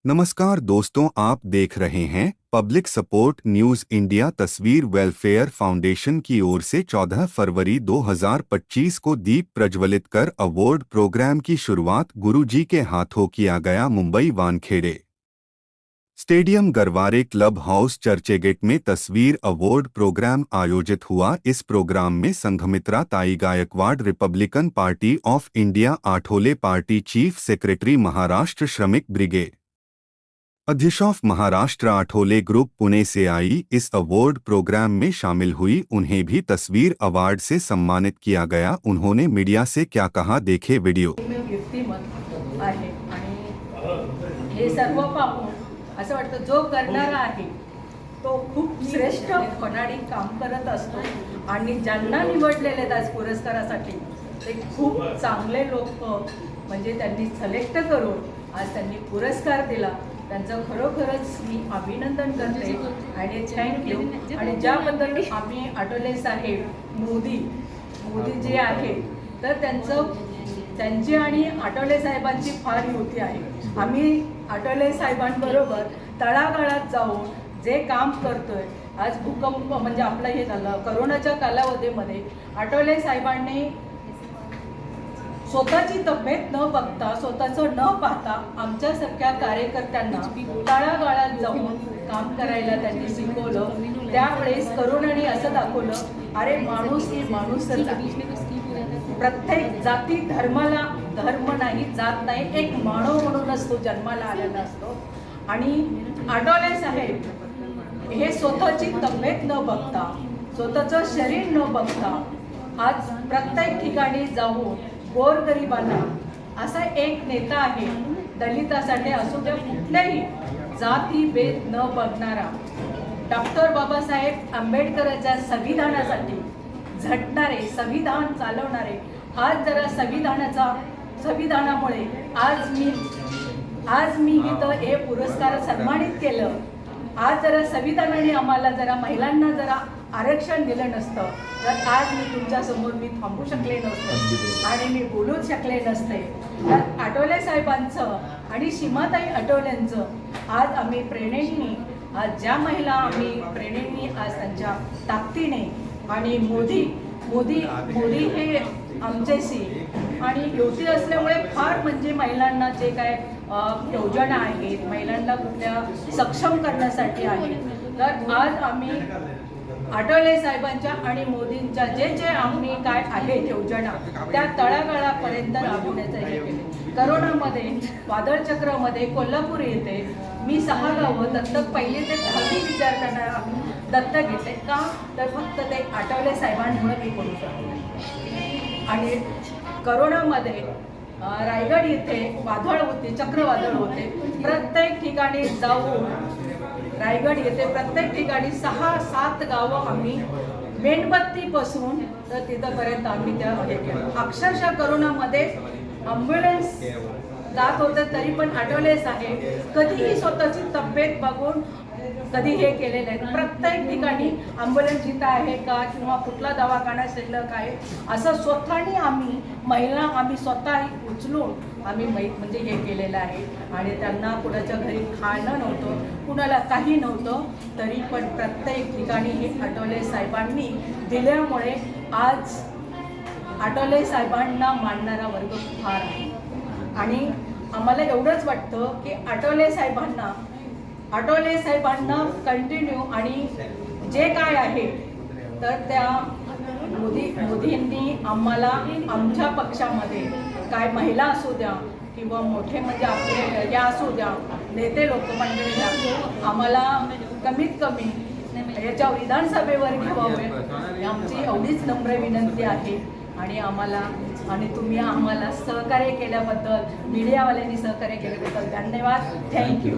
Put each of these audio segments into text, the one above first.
नमस्कार दोस्तों, आप देख रहे हैं पब्लिक सपोर्ट न्यूज इंडिया। तस्वीर वेलफेयर फाउंडेशन की ओर से 14 फरवरी 2025 को दीप प्रज्वलित कर अवार्ड प्रोग्राम की शुरुआत गुरुजी के हाथों किया गया। Mumbai Wankhede stadium Garware club house Churchgate में तस्वीर अवार्ड प्रोग्राम आयोजित हुआ। इस प्रोग्राम में संघमित्रा ताई Gaikwad, republican party of India Athawale party chief secretary, Maharashtra Shramik brigade अध्यक्ष ऑफ महाराष्ट्र आठोले ग्रुप पुणे से आई। इस अवार्ड प्रोग्राम में शामिल हुई। उन्हें भी तस्वीर अवार्ड से सम्मानित किया गया। उन्होंने मीडिया से क्या कहा, देखे वीडियो। व्यक्तिमत्व आहे आणि हे सर्व पाहून असं वाटतं जो करणारा आहे तो खूप श्रेष्ठ खनाडी काम करत असतो आणि ज्यांना निवडलेले आहेत आज पुरस्कारासाठी ते खूप चांगले लोक, म्हणजे त्यांनी सिलेक्ट करून आज त्यांनी पुरस्कार दिला। त्यांचं खरोखरच मी अभिनंदन करते आणि थँक्यू। आणि ज्याबद्दल आम्ही आठवले साहेब मोदी जे आहे तर त्यांची आणि आठवले साहेबांची फार युती आहे। आम्ही आठवले साहेबांबरोबर तळागाळात जाऊन जे काम करतोय, आज भूकंप म्हणजे आपलं हे झालं करोनाच्या कालावधीमध्ये आठवले साहेबांनी स्वतःची तब्येत न बघता, स्वतःचं न पाहता आमच्यासारख्या कार्यकर्त्यांना तळागाळात जाऊन काम करायला त्यांनी शिकवलं। त्यावेळेस करोनाने असं दाखवलं, अरे माणूस ही माणूसच आहे। प्रत्येक जाती धर्माला धर्म नाही, जात नाही, एक मानव म्हणूनच तो जन्माला आलेला असतो। आणि आठवले साहेब हे स्वतःची तब्येत न बघता, स्वतःचं शरीर न बघता आज प्रत्येक ठिकाणी जाऊन गोरगरिबांना असा एक नेता आहे, दलितासाठी असू द्या कुठल्याही जाती भेद न बघणारा, डॉक्टर बाबासाहेब आंबेडकरांच्या संविधानासाठी झटणारे, संविधान चालवणारे। आज जरा संविधानामुळे आज मी इथं हे पुरस्कार सन्मानित केलं। आज जरा संविधानाने आम्हाला जरा महिलांना जरा आरक्षण दिलं नसतं तर आज मी तुमच्यासमोर थांबू शकले नसते आणि मी बोलूच शकले नसते। तर आठवले साहेबांचं आणि सीमाताई आठवलेंचं आज आम्ही प्रेरणेने, आज ज्या महिला आम्ही प्रेरणेने आज त्यांच्या ताकदीने आणि मोदी हे आमच्याशी आणि युती असल्यामुळे फार म्हणजे महिलांना जे काय योजना आहेत, महिलांना कुठल्या सक्षम करण्यासाठी आहेत, तर आज आम्ही आठवले साहेबांच्या आणि मोदींच्या जे आम्ही काय आहेत योजना त्या तळागाळापर्यंत राबवण्याचं हे केले। करोनामध्ये वादळचक्रामध्ये कोल्हापूर येथे मी 6 गावं दत्तक, पहिली ते 10वी विद्यार्थ्यांना दत्तक घेतले। का तर फक्त ते आठवले साहेबांमुळे मी करू शकते। आणि करोनामध्ये रायगड येथे वादळ होते, चक्रवादळ होते, प्रत्येक ठिकाणी जाऊन रायगड येथे प्रत्येक ठिकाणी 6-7 गावं आम्ही मेणबत्तीपासून तर तिथंपर्यंत आम्ही त्या हे केलं। अक्षरशः करोनामध्ये ॲम्ब्युलन्स जात होते तरी पण आठवले साहेब कधीही स्वतःची तब्येत बघून कधी हे केलेलं आहे। प्रत्येक ठिकाणी ॲम्ब्युलन्स जिथं आहे का किंवा कुठला दवाखाना शिल्लक आहे असं स्वतःने आम्ही स्वतः उचलून आम्ही म्हणजे हे केलेलं आहे। आणि त्यांना कुणाच्या घरी खाणं नव्हतं, कुणाला काही नव्हतं, तरी पण प्रत्येक ठिकाणी हे आठवले साहेबांनी दिल्यामुळे आज आठवले साहेबांना मानणारा वर्ग फार आहे। आणि आम्हाला एवढंच वाटतं की आठवले साहेबांना कंटिन्यू आणि जे काय आहे तर त्या मोदींनी आम्हाला आमच्या पक्षामध्ये काय महिला असू द्या किंवा मोठे म्हणजे आपले या असू द्या नेते लोक मंडळीला आम्हाला कमीत कमी याच्यावर विधानसभेवर घ्यावे आमची एवढीच नम्र विनंती आहे। आणि तुम्ही आम्हाला सहकार्य केल्याबद्दल, मीडियावाल्यांनी सहकार्य केल्याबद्दल धन्यवाद। थँक्यू।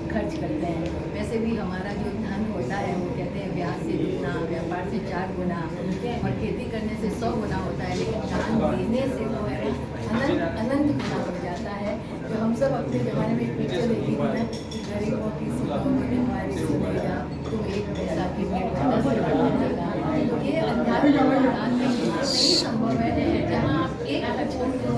खर्च करते हैं, वैसे भी हमारा जो धन होता है वो कहते हैं ब्याज से दुगना, व्यापार से 4 गुना और खेती करने से 100 गुना होता है, लेकिन दान देने से वो है अनंत गुना हो जाता है। जो हम सब अपने ज़माने में एक पिक्चर देखी थी ना कि गरीबों की सुनों में हमारी सुनेगा, तुम 1 पैसा की भेंट 10 रुपये। ये अध्यात्म और दान में नहीं संभव है। जहाँ आप एक खर्च करते हो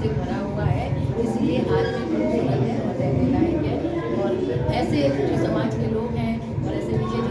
से भरा हुआ है, इसलिए आज भी खूबसूरत है और रहने लायक है। और ऐसे जो समाज के लोग हैं और ऐसे विजय